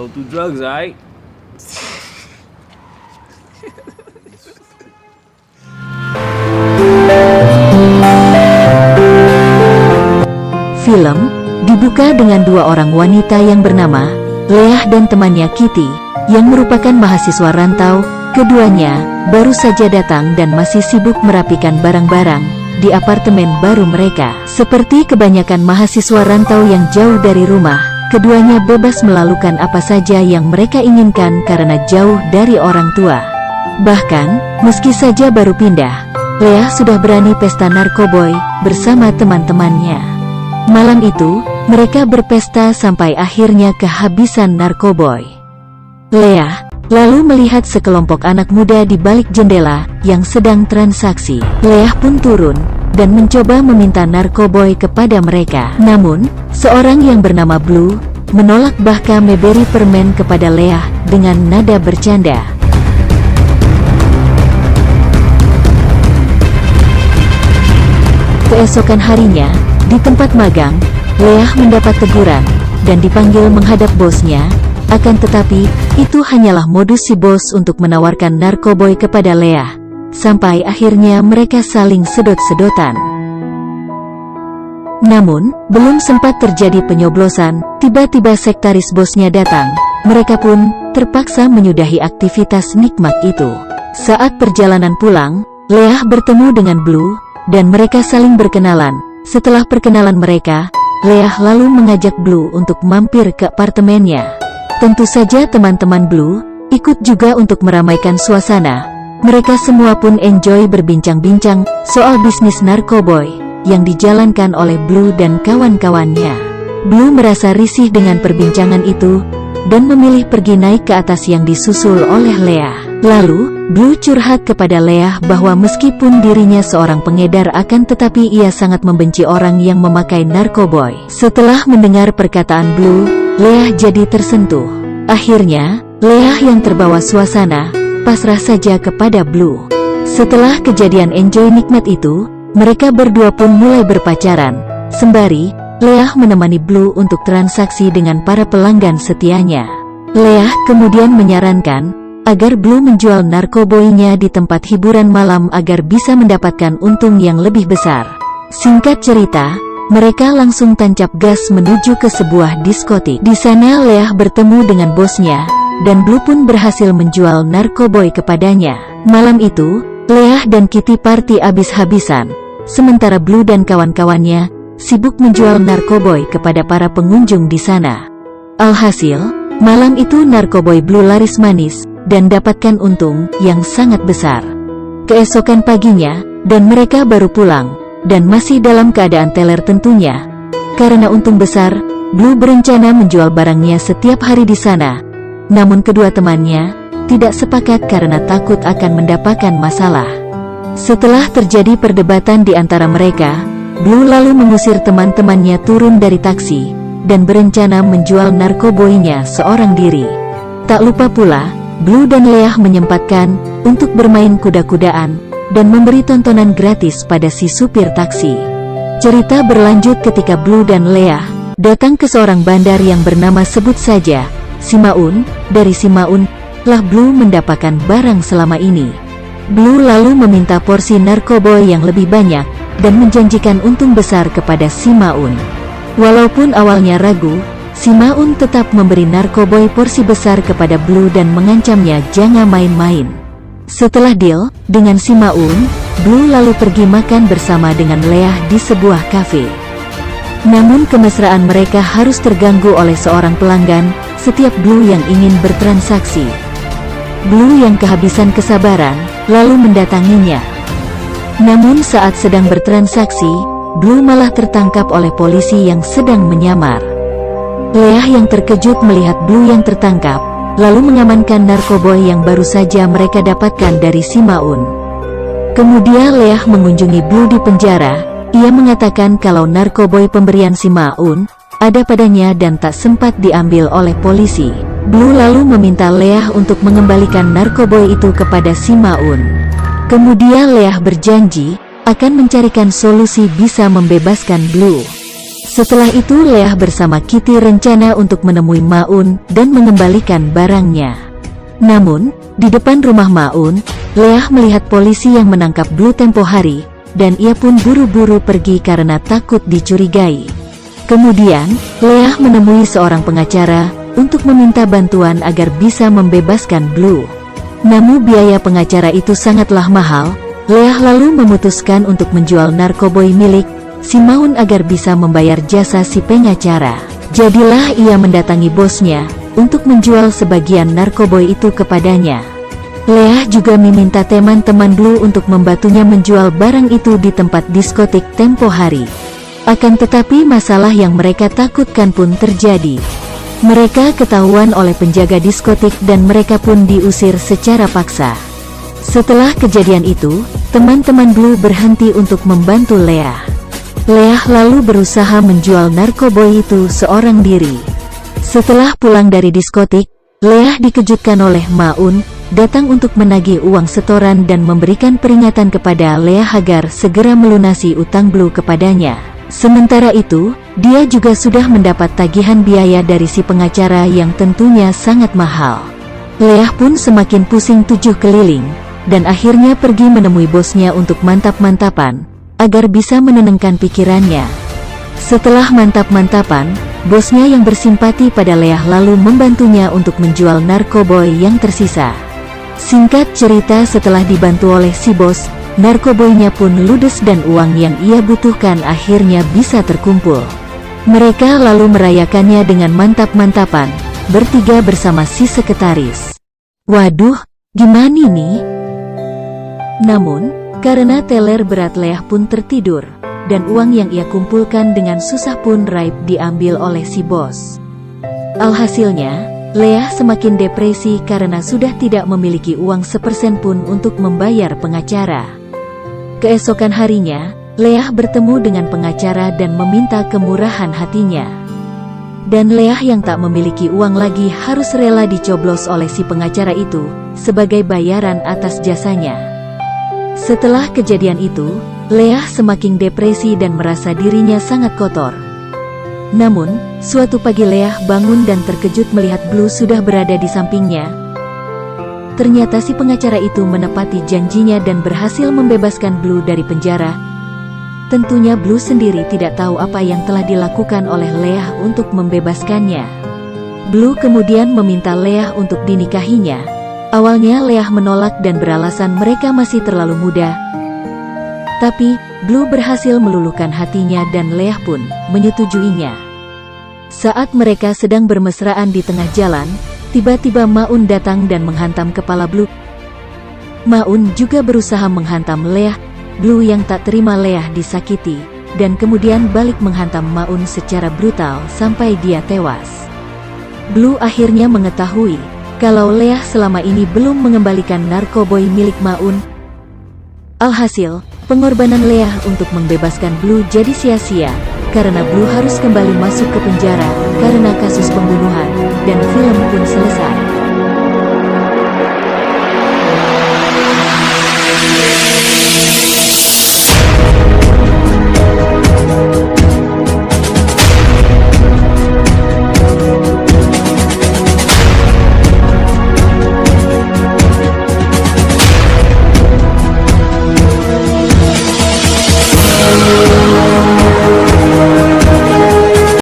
Don't do drugs, alright? Film dibuka dengan dua orang wanita yang bernama Leah dan temannya Kitty, yang merupakan mahasiswa rantau. Keduanya baru saja datang dan masih sibuk merapikan barang-barang di apartemen baru mereka. Seperti kebanyakan mahasiswa rantau yang jauh dari rumah, keduanya bebas melakukan apa saja yang mereka inginkan karena jauh dari orang tua. Bahkan, meski saja baru pindah, Leah sudah berani pesta narkoboy bersama teman-temannya. Malam itu, mereka berpesta sampai akhirnya kehabisan narkoboy. Leah lalu melihat sekelompok anak muda di balik jendela yang sedang transaksi. Leah pun turun dan mencoba meminta narkoboy kepada mereka. Namun, seorang yang bernama Blue menolak, bahkan memberi permen kepada Leah dengan nada bercanda. Keesokan harinya, di tempat magang, Leah mendapat teguran dan dipanggil menghadap bosnya. Akan tetapi, itu hanyalah modus si bos untuk menawarkan narkoboy kepada Leah. Sampai akhirnya mereka saling sedot-sedotan. Namun, belum sempat terjadi penyoblosan, tiba-tiba sektaris bosnya datang. Mereka pun terpaksa menyudahi aktivitas nikmat itu. Saat perjalanan pulang, Leah bertemu dengan Blue dan mereka saling berkenalan. Setelah perkenalan mereka, Leah lalu mengajak Blue untuk mampir ke apartemennya. Tentu saja teman-teman Blue ikut juga untuk meramaikan suasana. Mereka semua pun enjoy berbincang-bincang soal bisnis narkoboy yang dijalankan oleh Blue dan kawan-kawannya. Blue merasa risih dengan perbincangan itu dan memilih pergi naik ke atas yang disusul oleh Leah. Lalu, Blue curhat kepada Leah bahwa meskipun dirinya seorang pengedar akan tetapi ia sangat membenci orang yang memakai narkoboy. Setelah mendengar perkataan Blue, Leah jadi tersentuh. Akhirnya, Leah yang terbawa suasana, pasrah saja kepada Blue. Setelah kejadian enjoy nikmat itu, mereka berdua pun mulai berpacaran. Sembari, Leah menemani Blue untuk transaksi dengan para pelanggan setianya. Leah kemudian menyarankan agar Blue menjual narkoboynya di tempat hiburan malam agar bisa mendapatkan untung yang lebih besar. Singkat cerita, mereka langsung tancap gas menuju ke sebuah diskotik. Di sana Leah bertemu dengan bosnya, dan Blue pun berhasil menjual narkoboy kepadanya. Malam itu, Leah dan Kitty party abis-habisan, sementara Blue dan kawan-kawannya sibuk menjual narkoboy kepada para pengunjung di sana. Alhasil, malam itu narkoboy Blue laris manis dan dapatkan untung yang sangat besar. Keesokan paginya, dan mereka baru pulang, dan masih dalam keadaan teler tentunya. Karena untung besar, Blue berencana menjual barangnya setiap hari di sana. Namun kedua temannya tidak sepakat karena takut akan mendapatkan masalah. Setelah terjadi perdebatan di antara mereka, Blue lalu mengusir teman-temannya turun dari taksi, dan berencana menjual narkoboynya seorang diri. Tak lupa pula, Blue dan Leah menyempatkan untuk bermain kuda-kudaan dan memberi tontonan gratis pada si supir taksi. Cerita berlanjut ketika Blue dan Leah datang ke seorang bandar yang bernama sebut saja Simaun. Dari Simaun lah Blue mendapatkan barang selama ini. Blue lalu meminta porsi narkoboy yang lebih banyak dan menjanjikan untung besar kepada Simaun. Walaupun awalnya ragu, Simaun tetap memberi narkoboy porsi besar kepada Blue dan mengancamnya jangan main-main. Setelah deal dengan Simaun, Blue lalu pergi makan bersama dengan Leah di sebuah kafe. Namun kemesraan mereka harus terganggu oleh seorang pelanggan setiap Blue yang ingin bertransaksi. Blue yang kehabisan kesabaran, lalu mendatanginya. Namun saat sedang bertransaksi, Blue malah tertangkap oleh polisi yang sedang menyamar. Leah yang terkejut melihat Blue yang tertangkap, lalu mengamankan narkoboy yang baru saja mereka dapatkan dari Simaun. Kemudian Leah mengunjungi Blue di penjara. Ia mengatakan kalau narkoboy pemberian Simaun ada padanya dan tak sempat diambil oleh polisi. Blue lalu meminta Leah untuk mengembalikan narkoboy itu kepada Simaun. Kemudian Leah berjanji akan mencarikan solusi bisa membebaskan Blue. Setelah itu Leah bersama Kitty rencana untuk menemui Maun dan mengembalikan barangnya. Namun, di depan rumah Maun, Leah melihat polisi yang menangkap Blue tempo hari, dan ia pun buru-buru pergi karena takut dicurigai. Kemudian, Leah menemui seorang pengacara untuk meminta bantuan agar bisa membebaskan Blue. Namun biaya pengacara itu sangatlah mahal. Leah lalu memutuskan untuk menjual narkoboy milik si Maun agar bisa membayar jasa si pengacara. Jadilah ia mendatangi bosnya untuk menjual sebagian narkoboy itu kepadanya. Leah juga meminta teman-teman Blue untuk membantunya menjual barang itu di tempat diskotik tempo hari. Akan tetapi masalah yang mereka takutkan pun terjadi. Mereka ketahuan oleh penjaga diskotik dan mereka pun diusir secara paksa. Setelah kejadian itu, teman-teman Blue berhenti untuk membantu Leah. Leah lalu berusaha menjual narkoboy itu seorang diri. Setelah pulang dari diskotik, Leah dikejutkan oleh Maun, datang untuk menagih uang setoran dan memberikan peringatan kepada Leah agar segera melunasi utang Blue kepadanya. Sementara itu, dia juga sudah mendapat tagihan biaya dari si pengacara yang tentunya sangat mahal. Leah pun semakin pusing tujuh keliling, dan akhirnya pergi menemui bosnya untuk mantap-mantapan, agar bisa menenangkan pikirannya. Setelah mantap-mantapan, bosnya yang bersimpati pada Leah lalu membantunya untuk menjual narkoboy yang tersisa. Singkat cerita, setelah dibantu oleh si bos, narkoboynya pun ludes dan uang yang ia butuhkan akhirnya bisa terkumpul. Mereka lalu merayakannya dengan mantap-mantapan, bertiga bersama si sekretaris. Waduh, gimana nih? Namun, karena teler berat Leah pun tertidur, dan uang yang ia kumpulkan dengan susah pun raib diambil oleh si bos. Alhasilnya, Leah semakin depresi karena sudah tidak memiliki uang sepersen pun untuk membayar pengacara. Keesokan harinya, Leah bertemu dengan pengacara dan meminta kemurahan hatinya. Dan Leah yang tak memiliki uang lagi harus rela dicoblos oleh si pengacara itu, sebagai bayaran atas jasanya. Setelah kejadian itu, Leah semakin depresi dan merasa dirinya sangat kotor. Namun, suatu pagi Leah bangun dan terkejut melihat Blue sudah berada di sampingnya. Ternyata si pengacara itu menepati janjinya dan berhasil membebaskan Blue dari penjara. Tentunya Blue sendiri tidak tahu apa yang telah dilakukan oleh Leah untuk membebaskannya. Blue kemudian meminta Leah untuk dinikahinya. Awalnya Leah menolak dan beralasan mereka masih terlalu muda. Tapi, Blue berhasil meluluhkan hatinya dan Leah pun menyetujuinya. Saat mereka sedang bermesraan di tengah jalan, tiba-tiba Maun datang dan menghantam kepala Blue. Maun juga berusaha menghantam Leah. Blue yang tak terima Leah disakiti, dan kemudian balik menghantam Maun secara brutal sampai dia tewas. Blue akhirnya mengetahui kalau Leah selama ini belum mengembalikan narkoboy milik Maun. Alhasil, pengorbanan Leah untuk membebaskan Blue jadi sia-sia, karena Blue harus kembali masuk ke penjara karena kasus pembunuhan, dan film pun selesai.